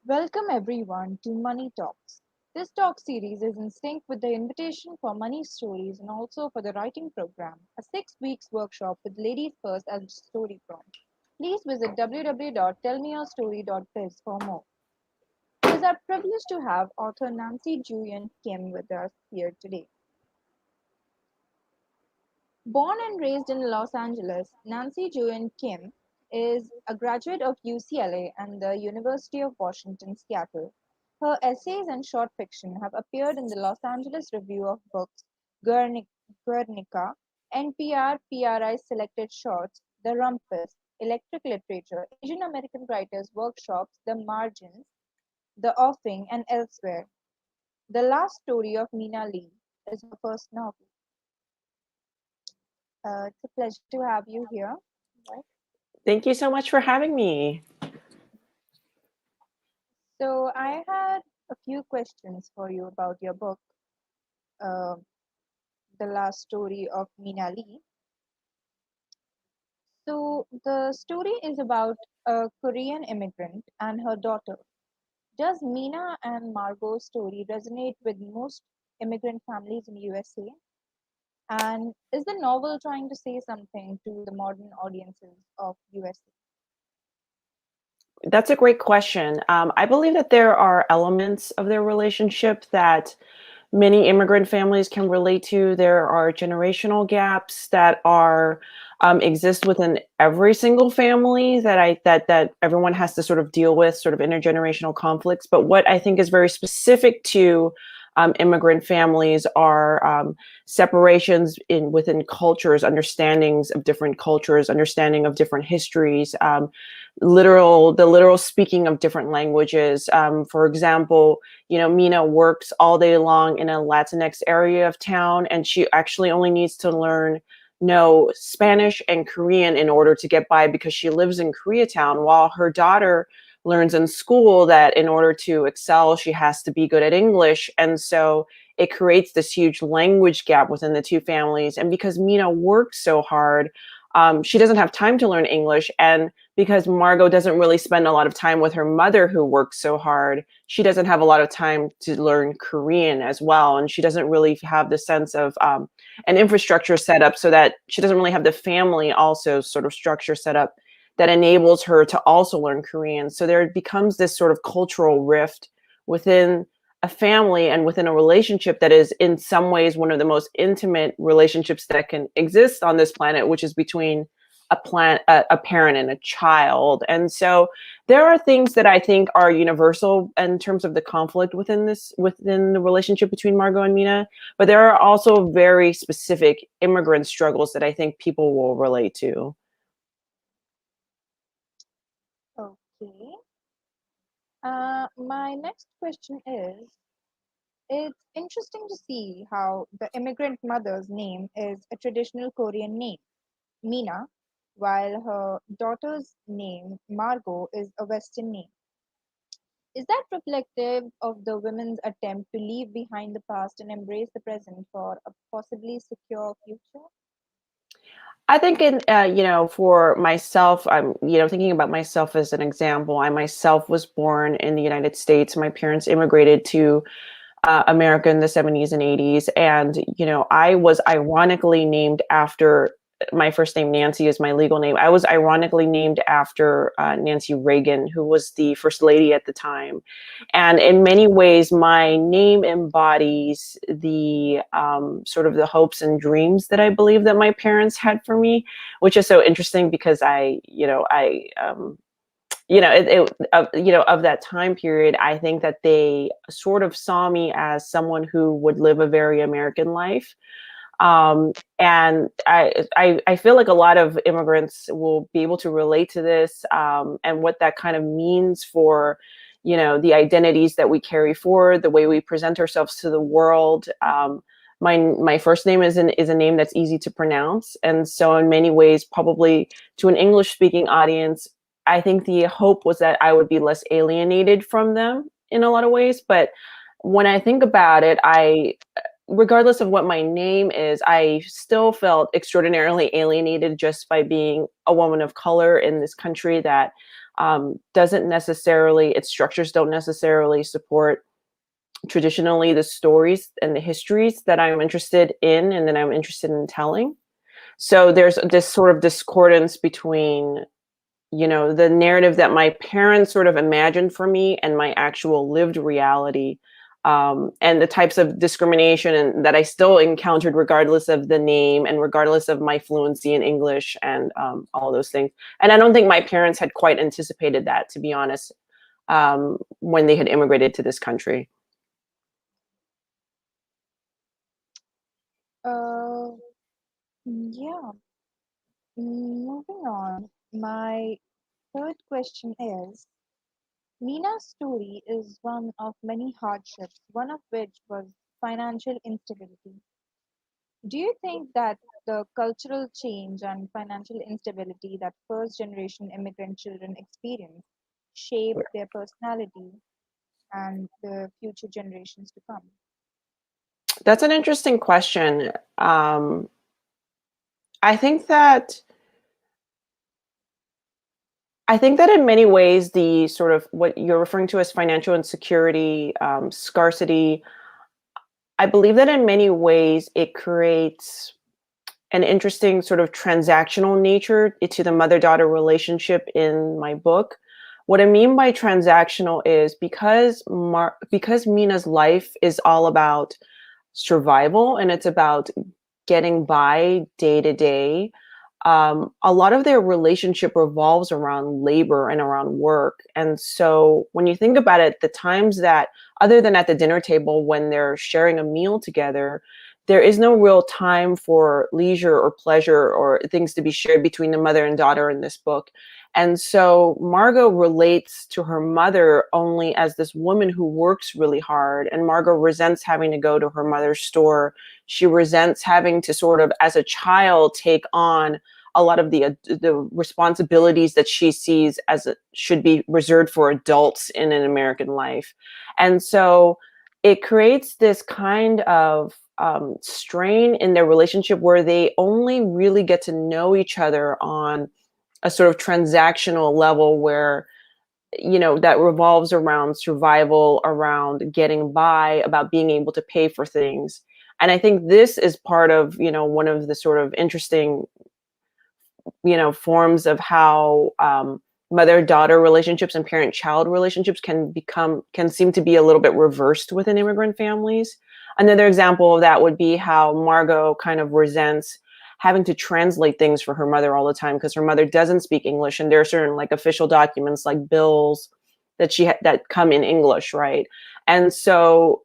Welcome everyone to Money Talks. This talk series is in sync with the invitation for money stories and also for the writing program, a 6 weeks workshop with Ladies First as story prompt. Please visit www.tellmeyourstory.biz for more. It is our privilege to have author Nancy Jooyoun Kim with us here today. Born and raised in Los Angeles, Nancy Jooyoun Kim is a graduate of UCLA and the University of Washington, Seattle. Her essays and short fiction have appeared in the Los Angeles Review of Books, Guernica, NPR PRI Selected Shorts, The Rumpus, Electric Literature, Asian American Writers Workshops, The Margins, The Offing, and elsewhere. The Last Story of Mina Lee is her first novel. It's a pleasure to have you here. Right. Thank you so much for having me. So I had a few questions for you about your book, uh, The Last Story of Mina Lee. So the story is about a Korean immigrant and her daughter. Does Mina and Margot's story resonate with most immigrant families in USA? And is the novel trying to say something to the modern audiences of USA? That's a great question. I believe that there are elements of their relationship that many immigrant families can relate to. There are generational gaps that are exist within every single family that everyone has to sort of deal with, sort of intergenerational conflicts. But what I think is very specific to immigrant families are separations within cultures, understandings of different cultures, understanding of different histories, the literal speaking of different languages. For example, Mina works all day long in a Latinx area of town, and she actually only needs to know Spanish and Korean in order to get by because she lives in Koreatown, while her daughter learns in school that in order to excel, she has to be good at English. And so it creates this huge language gap within the two families. And because Mina works so hard, she doesn't have time to learn English. And because Margot doesn't really spend a lot of time with her mother who works so hard, she doesn't have a lot of time to learn Korean as well. And she doesn't really have the sense of an infrastructure set up, so that she doesn't really have the family also sort of structure set up that enables her to also learn Korean. So there becomes this sort of cultural rift within a family and within a relationship that is in some ways one of the most intimate relationships that can exist on this planet, which is between a parent and a child. And so there are things that I think are universal in terms of the conflict within the relationship between Margot and Mina, but there are also very specific immigrant struggles that I think people will relate to. Okay. My next question is, it's interesting to see how the immigrant mother's name is a traditional Korean name, Mina, while her daughter's name, Margot, is a Western name. Is that reflective of the women's attempt to leave behind the past and embrace the present for a possibly secure future? I think for myself, I'm, thinking about myself as an example. I myself was born in the United States. My parents immigrated to America in the 70s and 80s. And, I was ironically named after my first name. Nancy is my legal name. I was ironically named after Nancy Reagan, who was the first lady at the time. And in many ways, my name embodies the sort of the hopes and dreams that I believe that my parents had for me, which is so interesting because of that time period, I think that they sort of saw me as someone who would live a very American life. And I feel like a lot of immigrants will be able to relate to this, and what that kind of means for, the identities that we carry forward, the way we present ourselves to the world. My first name is a name that's easy to pronounce, and so in many ways, probably to an English speaking audience, I think the hope was that I would be less alienated from them in a lot of ways. But when I think about it, regardless of what my name is, I still felt extraordinarily alienated just by being a woman of color in this country that doesn't necessarily, its structures don't necessarily support traditionally the stories and the histories that I'm interested in and that I'm interested in telling. So there's this sort of discordance between, the narrative that my parents sort of imagined for me and my actual lived reality, and the types of discrimination and that I still encountered regardless of the name and regardless of my fluency in English and all those things. And I don't think my parents had quite anticipated that, to be honest, when they had immigrated to this country. Uh, yeah. Moving on. My third question is, Mina's story is one of many hardships, one of which was financial instability. Do you think that the cultural change and financial instability that first generation immigrant children experience shape their personality and the future generations to come? That's an interesting question. I think that I think that in many ways, the sort of what you're referring to as financial insecurity, scarcity, I believe that in many ways it creates an interesting sort of transactional nature to the mother-daughter relationship in my book. What I mean by transactional is because Mina's life is all about survival and it's about getting by day to day. A lot of their relationship revolves around labor and around work. And so when you think about it, the times that, other than at the dinner table when they're sharing a meal together, there is no real time for leisure or pleasure or things to be shared between the mother and daughter in this book. And so Margo relates to her mother only as this woman who works really hard. And Margo resents having to go to her mother's store. She resents having to sort of, as a child, take on a lot of the responsibilities that she sees as should be reserved for adults in an American life. And so it creates this kind of strain in their relationship where they only really get to know each other on a sort of transactional level where that revolves around survival, around getting by, about being able to pay for things. And I think this is part of one of the sort of interesting forms of how mother-daughter relationships and parent-child relationships can seem to be a little bit reversed within immigrant families. Another example of that would be how Margo kind of resents having to translate things for her mother all the time because her mother doesn't speak English, and there are certain like official documents like bills that that come in English, right? And so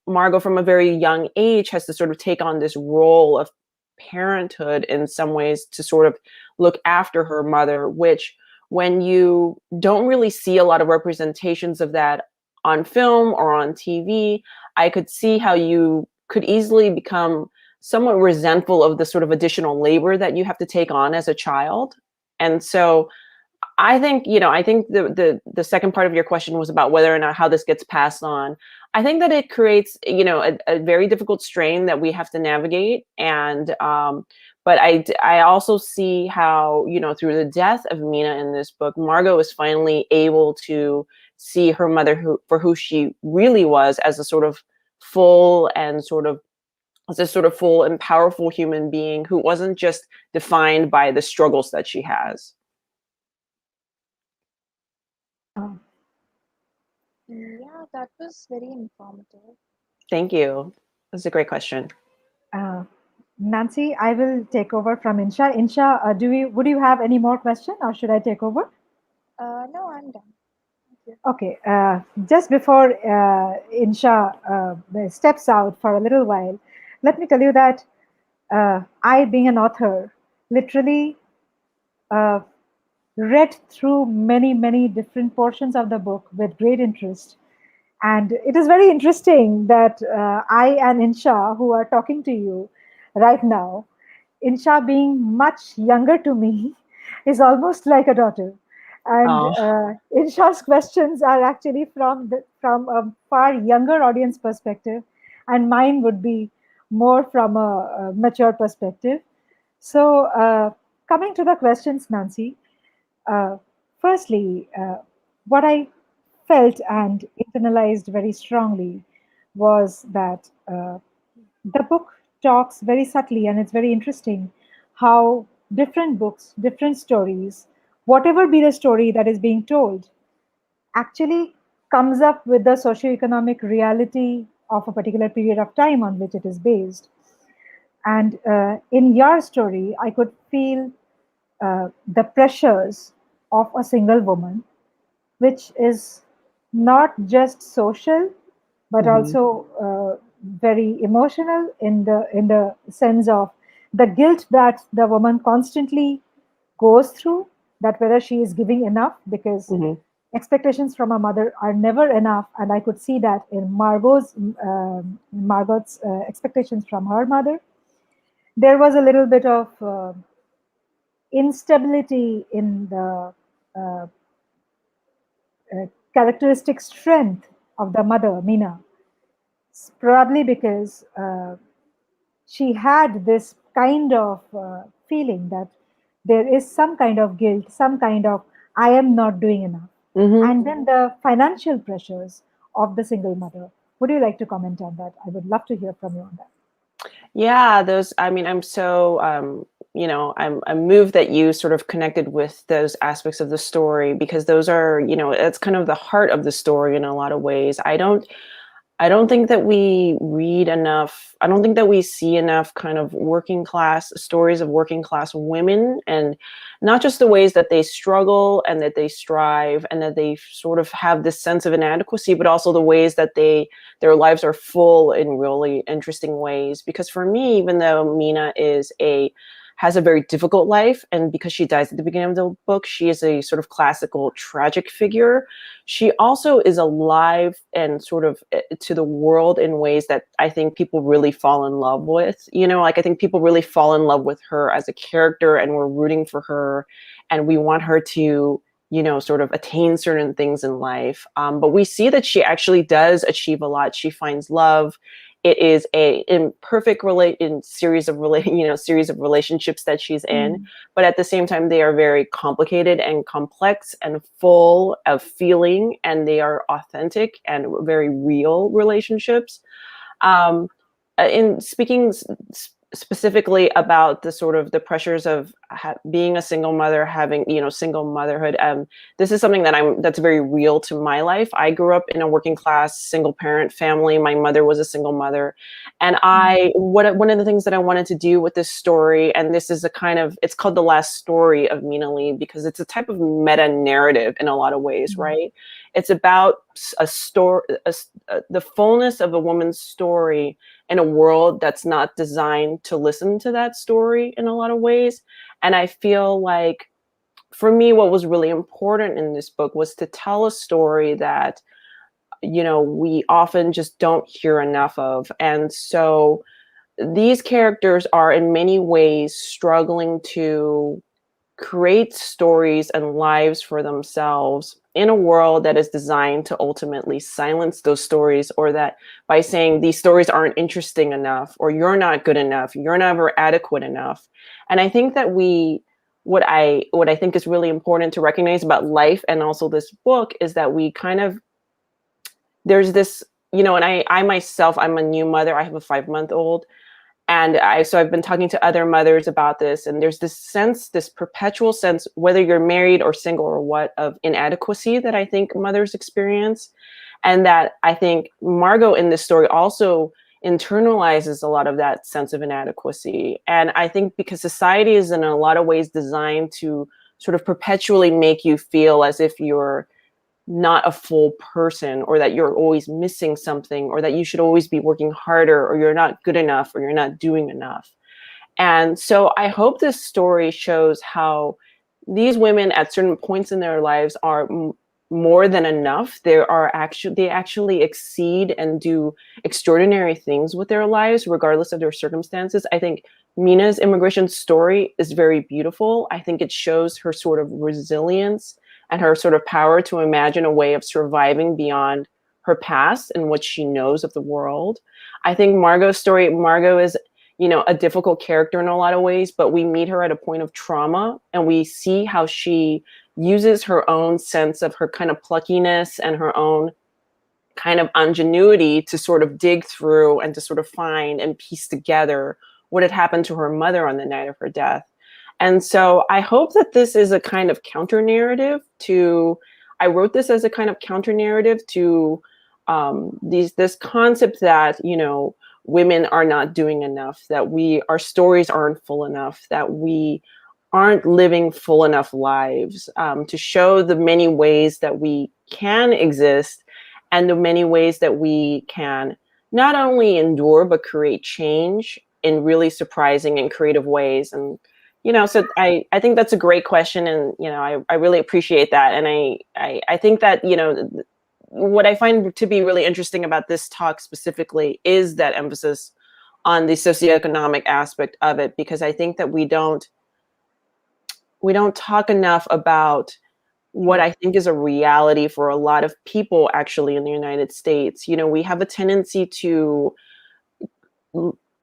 Margo, from a very young age, has to sort of take on this role of parenthood in some ways to sort of look after her mother, which when you don't really see a lot of representations of that on film or on TV, I could see how you could easily become somewhat resentful of the sort of additional labor that you have to take on as a child. And so I think the second part of your question was about whether or not how this gets passed on. I think that it creates, a very difficult strain that we have to navigate. And, but I also see how, through the death of Mina in this book, Margo is finally able to see her mother for who she really was as a sort of full and sort of as a sort of full and powerful human being who wasn't just defined by the struggles that she has. Uh, yeah, that was very informative. Thank you. That's a great question. Uh, Nancy, I will take over from Insha. Insha, would you have any more question, or should I take over? No, I'm done. Thank you. Okay. Just before Insha steps out for a little while, let me tell you that I, being an author, literally uh, read through many different portions of the book with great interest. And it is very interesting that I and Insha, who are talking to you right now, Insha being much younger to me, is almost like a daughter. And Oh, Insha's questions are actually from a far younger audience perspective, and mine would be more from a mature perspective. So, coming to the questions, Nancy, uh, firstly, what I felt and internalized very strongly was that the book talks very subtly, and it's very interesting how different books, different stories, whatever be the story that is being told, actually comes up with the socioeconomic reality of a particular period of time on which it is based. And in your story, I could feel the pressures of a single woman, which is not just social, but Hmm. also very emotional in the sense of the guilt that the woman constantly goes through. That whether she is giving enough, because Hmm. expectations from a mother are never enough, and I could see that in Margot's expectations from her mother. There was a little bit of instability in the uh, characteristic strength of the mother, Mina, probably because she had this kind of feeling that there is some kind of guilt, some kind of I am not doing enough. Hmm. And then the financial pressures of the single mother. Would you like to comment on that? I would love to hear from you on that. Yeah, those, I mean, I'm so, I'm moved that you sort of connected with those aspects of the story, because those are, it's kind of the heart of the story in a lot of ways. I don't think that we read enough. I don't think that we see enough kind of working class stories of working class women, and not just the ways that they struggle and that they strive and that they sort of have this sense of inadequacy, but also the ways that their lives are full in really interesting ways. Because for me, even though Mina has a very difficult life, and because she dies at the beginning of the book, she is a sort of classical tragic figure. She also is alive and sort of to the world in ways that I think people really fall in love with. Like I think people really fall in love with her as a character, and we're rooting for her, and we want her to, sort of attain certain things in life. But we see that she actually does achieve a lot. She finds love. It is a imperfect series of relationships that she's in, Mm. but at the same time they are very complicated and complex and full of feeling, and they are authentic and very real relationships. um, in speaking specifically about the sort of the pressures of being a single mother, having, single motherhood, this is something that's very real to my life. I grew up in a working class single parent family. My mother was a single mother, and one of the things that I wanted to do with this story, and this is a kind of, it's called The Last Story of Mina Lee, because it's a type of meta narrative in a lot of ways, Mm. right? It's about a story, the fullness of a woman's story in a world that's not designed to listen to that story in a lot of ways. And I feel like for me, what was really important in this book was to tell a story that, we often just don't hear enough of. And so these characters are in many ways struggling to create stories and lives for themselves in a world that is designed to ultimately silence those stories, or that by saying these stories aren't interesting enough, or you're not good enough, you're never adequate enough. And I think that what I think is really important to recognize about life and also this book is that we kind of, there's this, and I myself, I'm a new mother. I have a 5-month old, and I've been talking to other mothers about this, and there's this sense, this perpetual sense, whether you're married or single or what, of inadequacy that I think mothers experience. And that I think Margo in this story also internalizes a lot of that sense of inadequacy. And I think because society is in a lot of ways designed to sort of perpetually make you feel as if you're not a full person, or that you're always missing something, or that you should always be working harder, or you're not good enough, or you're not doing enough. And so I hope this story shows how these women at certain points in their lives are more than enough. They actually exceed and do extraordinary things with their lives regardless of their circumstances. I think Mina's immigration story is very beautiful. I think it shows her sort of resilience and her sort of power to imagine a way of surviving beyond her past and what she knows of the world. I think Margot's story, Margot is, a difficult character in a lot of ways, but we meet her at a point of trauma and we see how she uses her own sense of her kind of pluckiness and her own kind of ingenuity to sort of dig through and to sort of find and piece together what had happened to her mother on the night of her death. And so I hope that this is a kind of counter narrative to, I wrote this as a kind of counter narrative to this concept that, women are not doing enough, that our stories aren't full enough, that we aren't living full enough lives, to show the many ways that we can exist and the many ways that we can not only endure, but create change in really surprising and creative ways. And, so I think that's a great question. And, I really appreciate that. And I think that, what I find to be really interesting about this talk specifically is that emphasis on the socioeconomic aspect of it, because I think that we don't talk enough about what I think is a reality for a lot of people actually in the United States. We have a tendency to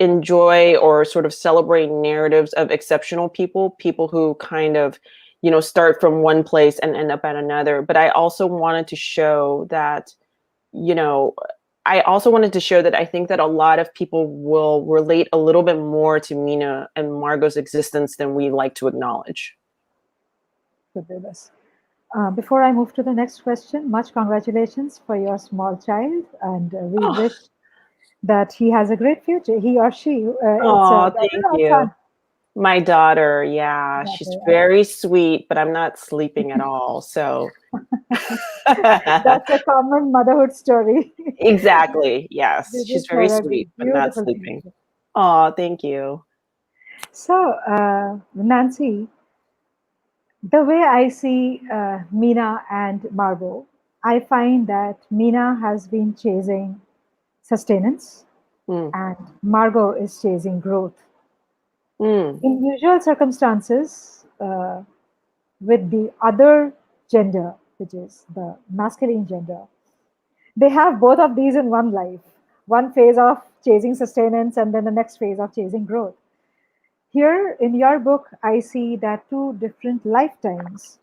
enjoy or sort of celebrate narratives of exceptional people who kind of, start from one place and end up at another. But I also wanted to show that, I think that a lot of people will relate a little bit more to Mina and Margot's existence than we like to acknowledge. Before I move to the next question, much congratulations for your small child, and we wish that he has a great future, he or she. Thank you. My daughter, yeah, she's very sweet, but I'm not sleeping at all. So that's a common motherhood story. Exactly. Yes, she's very sweet, but not sleeping. Oh, thank you. So, Nancy, the way I see Mina and Margot, I find that Mina has been chasing sustenance and Margot is chasing growth. In usual circumstances, with the other gender, which is the masculine gender, they have both of these in one life. One phase of chasing sustenance and then the next phase of chasing growth. Here in your book, I see that two different lifetimes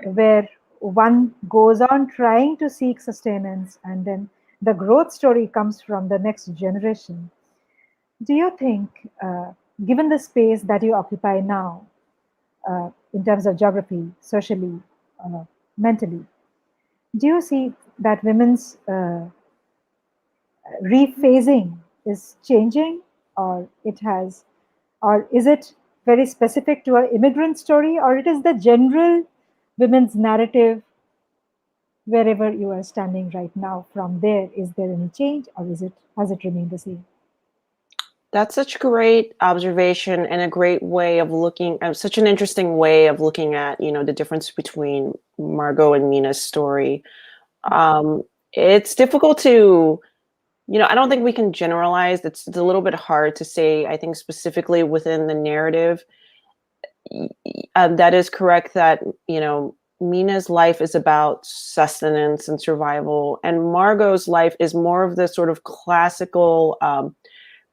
where one goes on trying to seek sustenance and then the growth story comes from the next generation. Do you think, given the space that you occupy now, in terms of geography, socially, mentally, do you see that women's rephasing is changing, or is it very specific to an immigrant story, or it is the general women's narrative wherever you are standing right now? From there, is there any change, or has it remained the same? That's such a great observation and a great way of looking, such an interesting way of looking at, the difference between Margot and Mina's story. It's difficult to, I don't think we can generalize. It's a little bit hard to say, I think specifically within the narrative. That is correct that, Mina's life is about sustenance and survival, and Margot's life is more of the sort of classical,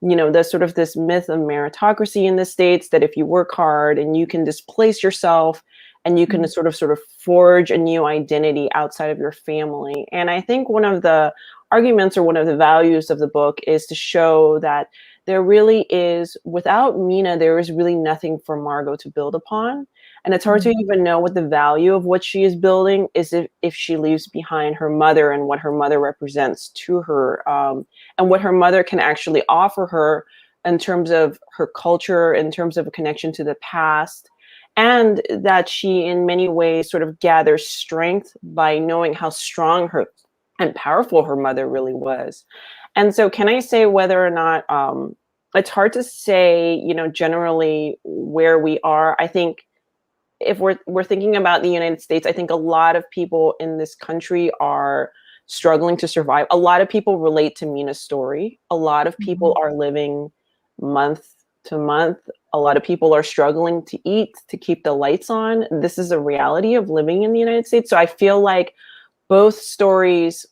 there's sort of this myth of meritocracy in the States that if you work hard and you can displace yourself and you can sort of forge a new identity outside of your family. And I think one of the arguments or one of the values of the book is to show that there really is, without Mina, there is really nothing for Margot to build upon. And it's hard to even know what the value of what she is building is if she leaves behind her mother and what her mother represents to her, and what her mother can actually offer her in terms of her culture, in terms of a connection to the past, and that she in many ways sort of gathers strength by knowing how strong her and powerful her mother really was. And so can I say whether or not, it's hard to say, generally where we are. I think if we're thinking about the United States, I think a lot of people in this country are struggling to survive. A lot of people relate to Mina's story. A lot of people are living month to month. A lot of people are struggling to eat, to keep the lights on. This is a reality of living in the United States. So I feel like both stories,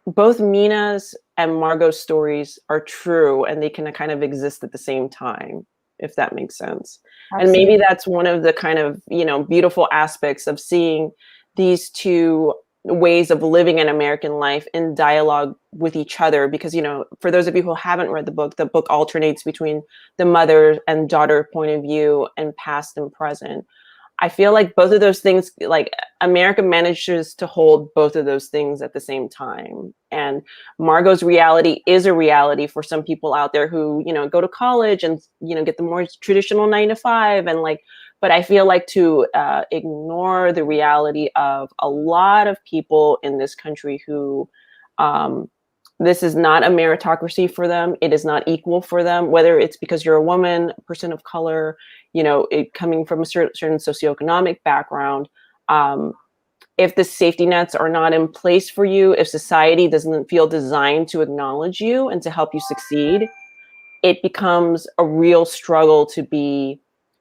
both Mina's and Margot's stories are true, and they can kind of exist at the same time, if that makes sense. And maybe Absolutely. that's one of the kind of, beautiful aspects of seeing these two ways of living an American life in dialogue with each other. Because, for those of you who haven't read the book alternates between the mother and daughter point of view and past and present. I feel like both of those things, like America manages to hold both of those things at the same time. And Margot's reality is a reality for some people out there who, go to college and, get the more traditional 9 to 5 and like, but I feel like to ignore the reality of a lot of people in this country who, this is not a meritocracy for them. It is not equal for them, whether it's because you're a woman, a person of color, it coming from a certain socioeconomic background. If the safety nets are not in place for you, if society doesn't feel designed to acknowledge you and to help you succeed, it becomes a real struggle to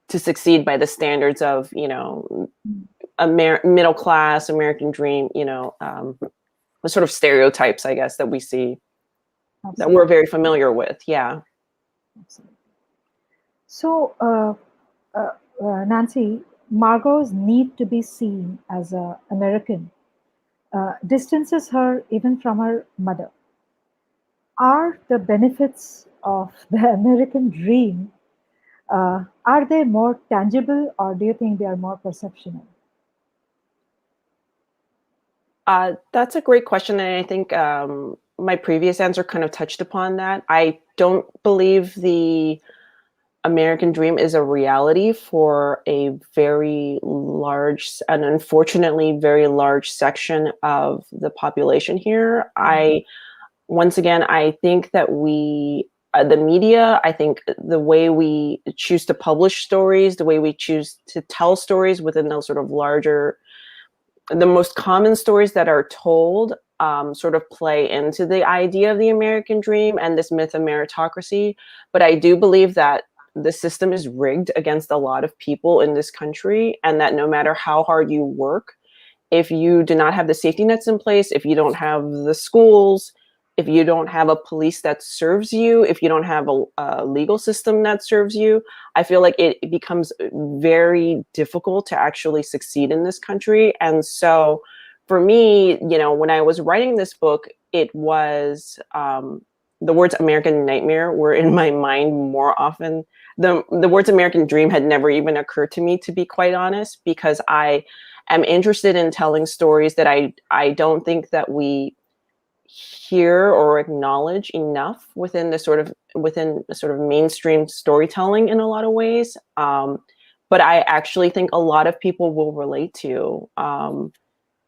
succeed by the standards of, middle class American dream, the sort of stereotypes, I guess, that we see, that we're Absolutely. very familiar with. Yeah. Absolutely. So, Nancy, Margot's need to be seen as an American distances her even from her mother. Are the benefits of the American dream, are they more tangible, or do you think they are more perceptional? That's a great question. And I think my previous answer kind of touched upon that. I don't believe the American dream is a reality for a very large and unfortunately very large section of the population here. Once again, I think that the media, I think the way we choose to publish stories, the way we choose to tell stories within those sort of larger, the most common stories that are told sort of play into the idea of the American dream and this myth of meritocracy. But I do believe that the system is rigged against a lot of people in this country, and that no matter how hard you work, if you do not have the safety nets in place, if you don't have the schools, if you don't have a police that serves you, if you don't have a legal system that serves you, I feel like it becomes very difficult to actually succeed in this country. And so for me, when I was writing this book, it was the words American nightmare were in my mind more often. The words American dream had never even occurred to me, to be quite honest, because I am interested in telling stories that I don't think that we hear or acknowledge enough within the sort of mainstream storytelling in a lot of ways. But I actually think a lot of people will relate to.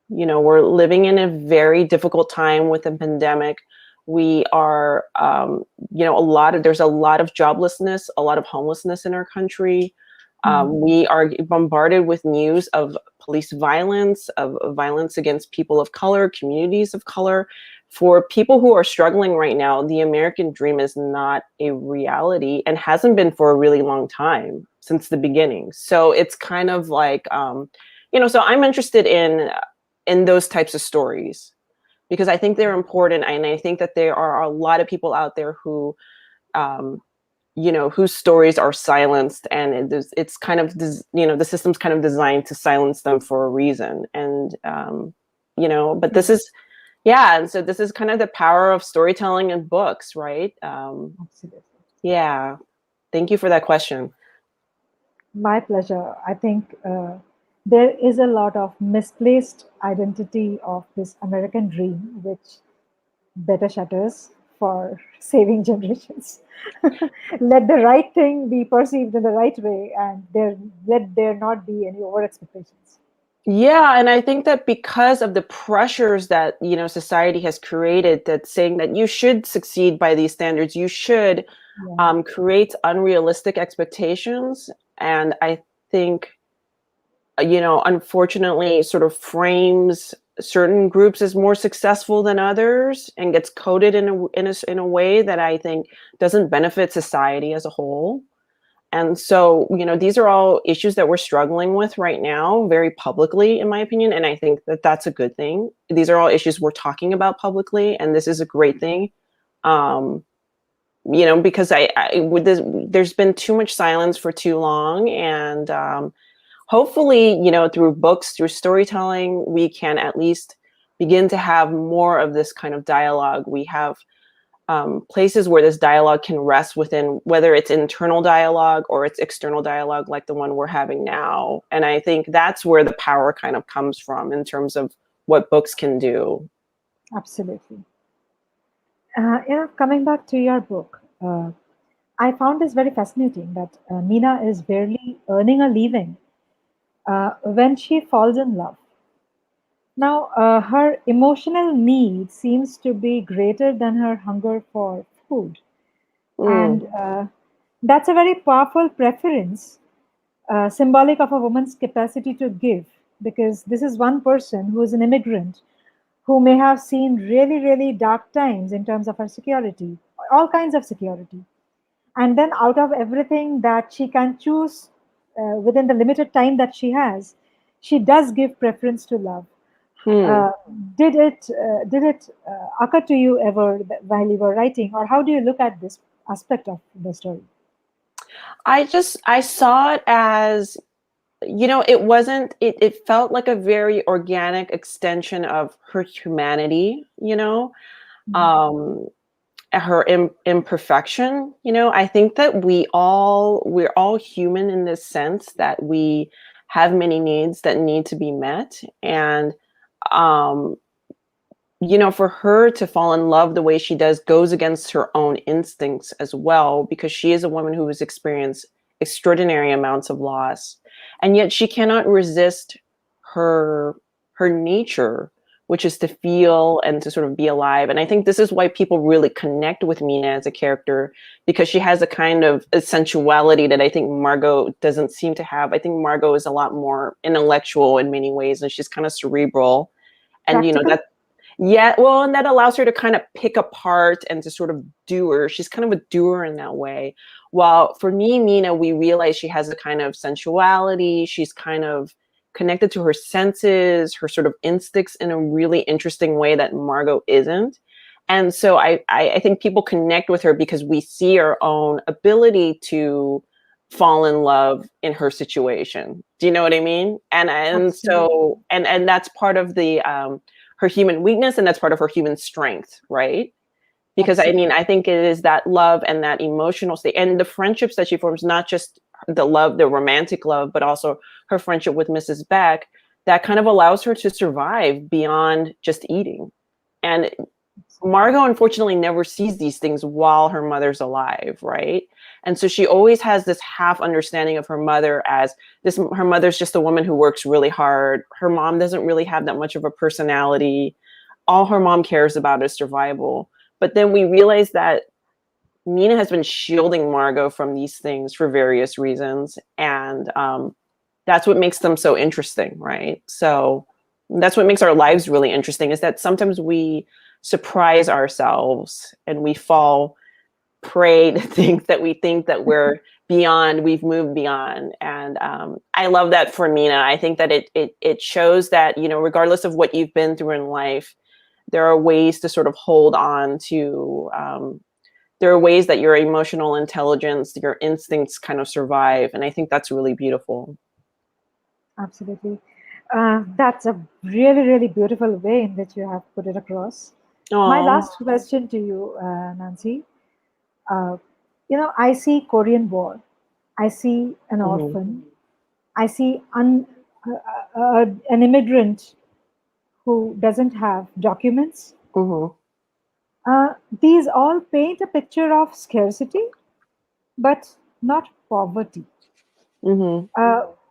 We're living in a very difficult time with the pandemic. We are, there's a lot of joblessness, a lot of homelessness in our country. We are bombarded with news of police violence, of violence against people of color, communities of color. For people who are struggling right now, the American dream is not a reality and hasn't been for a really long time, since the beginning. So it's kind of like, so I'm interested in those types of stories because I think they're important. And I think that there are a lot of people out there who, whose stories are silenced, and it's kind of, the system's kind of designed to silence them for a reason. And, but this is, and so this is kind of the power of storytelling and books, right? Absolutely. Yeah. Thank you for that question. My pleasure. I think there is a lot of misplaced identity of this American dream, which better shutters for saving generations. Let the right thing be perceived in the right way, and let there not be any over expectations. Yeah, and I think that because of the pressures that, society has created, that saying that you should succeed by these standards, you should Yeah. create unrealistic expectations. And I think, unfortunately, sort of frames certain groups as more successful than others and gets coded in a way that I think doesn't benefit society as a whole. And so, these are all issues that we're struggling with right now, very publicly, in my opinion. And I think that that's a good thing. These are all issues we're talking about publicly, and this is a great thing. Um, because there's been too much silence for too long, and hopefully, through books, through storytelling, we can at least begin to have more of this kind of dialogue. We have places where this dialogue can rest within, whether it's internal dialogue or it's external dialogue, like the one we're having now. And I think that's where the power kind of comes from in terms of what books can do. Absolutely. Coming back to your book, I found this very fascinating that Mina is barely earning a living when she falls in love. Now, her emotional need seems to be greater than her hunger for food. And Mm, that's a very powerful preference, symbolic of a woman's capacity to give, because this is one person who is an immigrant who may have seen really, really dark times in terms of her security, all kinds of security. And then, out of everything that she can choose within the limited time that she does give preference to love. hmm. Uh, did it occur to you ever while you were writing, or how do you look at this aspect of the story? I saw it as, it wasn't, it felt like a very organic extension of her humanity, Mhm. um, her imperfection. I think that we're all human in this sense that we have many needs that need to be met. And, um, for her to fall in love the way she does goes against her own instincts as well, because she is a woman who has experienced extraordinary amounts of loss, and yet she cannot resist her her nature, which is to feel and to sort of be alive. And I think this is why people really connect with Mina as a character, because she has a kind of a sensuality that I think Margo doesn't seem to have. I think Margo is a lot more intellectual in many ways, and she's kind of cerebral. And Practical? that yeah, well, and that allows her to kind of pick apart and to sort of doer. She's kind of a doer in that way. While for me, Mina, we realize she has a kind of sensuality. She's kind of connected to her senses, her sort of instincts in a really interesting way that Margo isn't. And so I think people connect with her because we see our own ability to fall in love in her situation. Do you know what I mean? And Absolutely. so and that's part of the her human weakness, and that's part of her human strength, right? Because I mean, Absolutely. I think it is that love and that emotional state and the friendships that she forms, not just the romantic love, but also her friendship with Mrs. Beck, that kind of allows her to survive beyond just eating. And Margot unfortunately never sees these things while her mother's alive, right? And so she always has this half understanding of her mother as this, her mother's just a woman who works really hard. Her mom doesn't really have that much of a personality. All her mom cares about is survival. But then we realize that Mina has been shielding Margot from these things for various reasons. And that's what makes them so interesting, right? So that's what makes our lives really interesting, is that sometimes we surprise ourselves and we fall prey to things that we think that we've moved beyond. And I love that for Mina. I think that it shows that, regardless of what you've been through in life, there are ways to sort of hold on to, there are ways that your emotional intelligence, your instincts kind of survive. And I think that's really beautiful. Absolutely. That's a really, really beautiful way in which you have put it across. My Oh, last question to you, Nancy. Uh, I see Korean War. I see an hmm orphan. I see an immigrant who doesn't have documents. hmm These all paint a picture of scarcity, but not poverty. hmm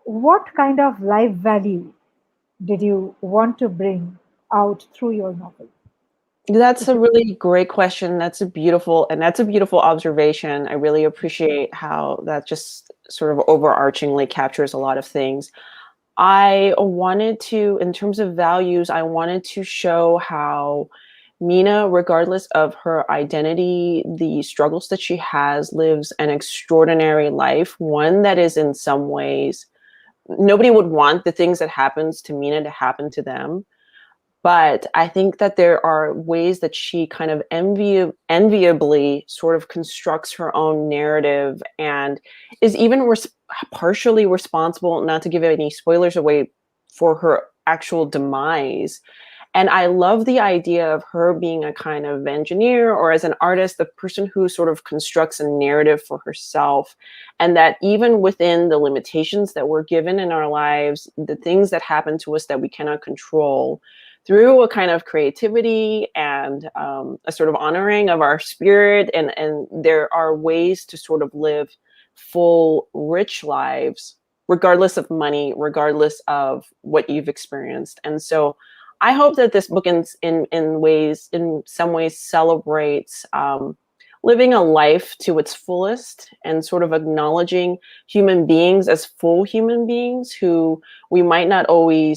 What kind of life value did you want to bring out through your novel? That's If a you really great question. That's a beautiful observation. I really appreciate how that just sort of overarchingly captures a lot of things. I wanted to, in terms of values, I wanted to show how Mina, regardless of her identity, the struggles that she has, lives an extraordinary life, one that is in some ways, nobody would want the things that happens to Mina to happen to them. But I think that there are ways that she kind of enviably sort of constructs her own narrative and is even partially responsible, not to give any spoilers away, for her actual demise. And I love the idea of her being a kind of engineer, or as an artist, the person who sort of constructs a narrative for herself. And that even within the limitations that we're given in our lives, the things that happen to us that we cannot control, through a kind of creativity and a sort of honoring of our spirit, and there are ways to sort of live full, rich lives, regardless of money, regardless of what you've experienced. And so I hope that this book in some ways celebrates living a life to its fullest, and sort of acknowledging human beings as full human beings who we might only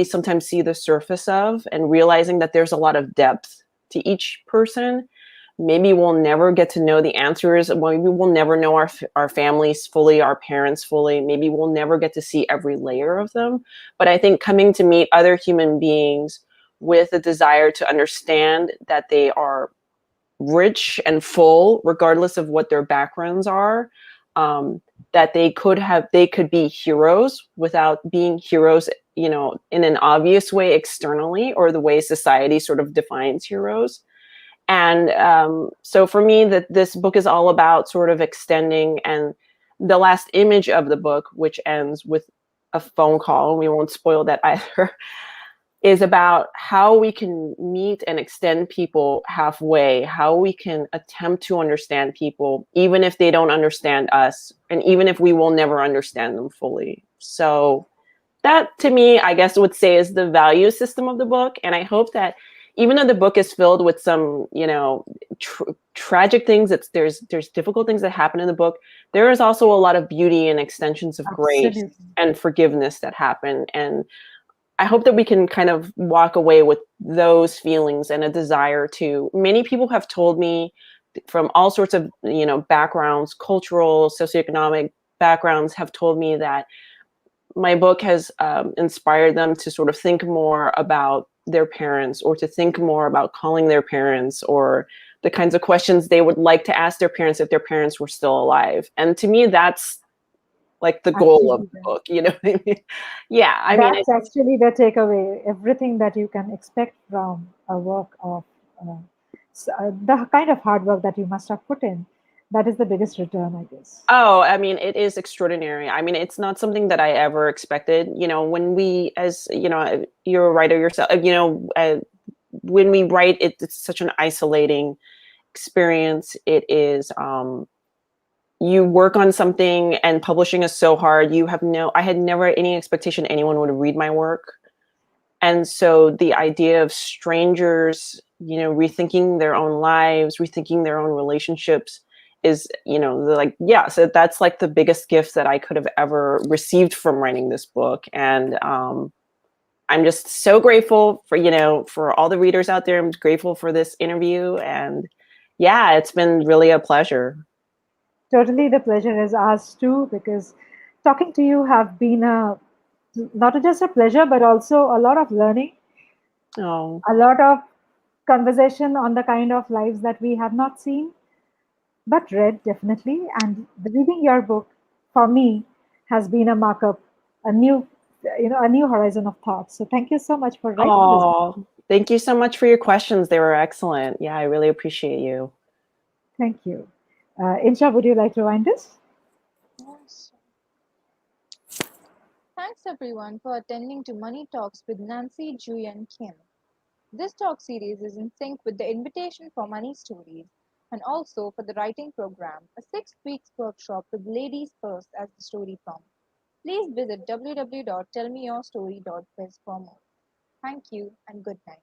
sometimes see the surface of, and realizing that there's a lot of depth to each person. Maybe we'll never get to know the answers. Maybe we'll never know our families fully, our parents fully. Maybe we'll never get to see every layer of them. But I think coming to meet other human beings with a desire to understand that they are rich and full, regardless of what their backgrounds are, that they could be heroes without being heroes, in an obvious way externally, or the way society sort of defines heroes. And so for me, that this book is all about sort of extending, and the last image of the book, which ends with a phone call, and we won't spoil that either, is about how we can meet and extend people halfway, how we can attempt to understand people, even if they don't understand us, and even if we will never understand them fully. So that, to me, I guess would say is the value system of the book. And I hope that even though the book is filled with some, tragic things, there's difficult things that happen in the book, there is also a lot of beauty and extensions of grace Absolutely. and forgiveness that happen. And I hope that we can kind of walk away with those feelings and a desire to. Many people have told me from all sorts of, backgrounds, cultural, socioeconomic backgrounds, have told me that my book has inspired them to sort of think more about their parents, or to think more about calling their parents, or the kinds of questions they would like to ask their parents if their parents were still alive. And to me, that's like the goal of Actually, the book, you know what I mean? Yeah, I mean, that's actually the takeaway. Everything that you can expect from a work of the kind of hard work that you must have put in, that is the biggest return, I guess. oh, I mean, it is extraordinary. I mean, it's not something that I ever expected. When we, as you're a writer yourself, when we write, it's such an isolating experience. It is, you work on something, and publishing is so hard. I had never any expectation anyone would read my work. And so the idea of strangers, rethinking their own lives, rethinking their own relationships is, like, yeah, so that's like the biggest gift that I could have ever received from writing this book. And I'm just so grateful for all the readers out there. I'm grateful for this interview. And yeah, it's been really a pleasure. Totally, the pleasure is ours too, because talking to you have been not just a pleasure, but also a lot of learning, Oh, a lot of conversation on the kind of lives that we have not seen, but read definitely. And reading your book for me has been a markup, a new, a new horizon of thought. So thank you so much for writing this book. oh, thank you so much for your questions. They were excellent. Yeah, I really appreciate you. Thank you. Insha, would you like to wind us? Yes. Thanks everyone for attending to Money Talks with Nancy Jooyoun Kim. This talk series is in sync with the invitation for Money Stories, and also for the writing program, a 6 week workshop with ladies first as the story prompt. Please visit www.tellmeyourstory.biz for more. Thank you and good night.